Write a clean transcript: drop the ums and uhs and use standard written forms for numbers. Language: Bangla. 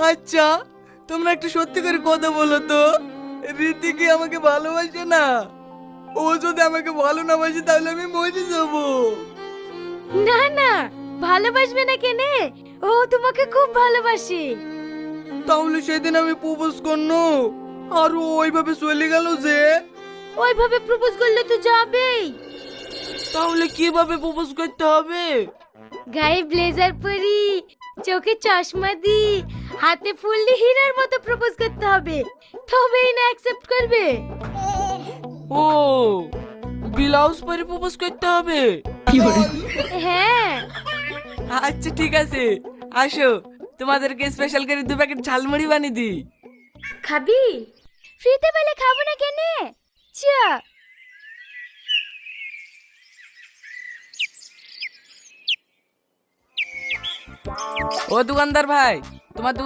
আচ্ছা, তোমরা একটু সত্যি করে কথা বলো তো, রীতি কি আমাকে ভালোবাসে না? ও যদি আমাকে ভালো না বাসে তাহলে আমি মরে যাবো। না না, ভালোবাসবে না কেনে? ও তোমাকে খুব ভালোবাসে। তাহলে সেদিন আমি প্রপোজ করনো, আর ও ওইভাবে চলে গেল যে। ওইভাবে প্রপোজ করলে তো যাবেই। তাহলে কিভাবে প্রপোজ করতে হবে? গায়ে ব্লেজার পরি, চোখে চশমা দি, হাতে ফুল দিয়ে হীরার মতো প্রপোজ করতে হবে, তবেই না অ্যাকসেপ্ট করবে। ও, ব্লাউজ পরে প্রপোজ করতে হবে? হ্যাঁ। আচ্ছা ঠিক আছে, আসো, তোমাদেরকে স্পেশাল করে 2 প্যাকেট ঝালমুড়ি বানিয়ে দিই। খাবি? ফ্রিতে পেলে খাবো না কেনে? চ। ও দোকানদার ভাই, তোমার দোকানে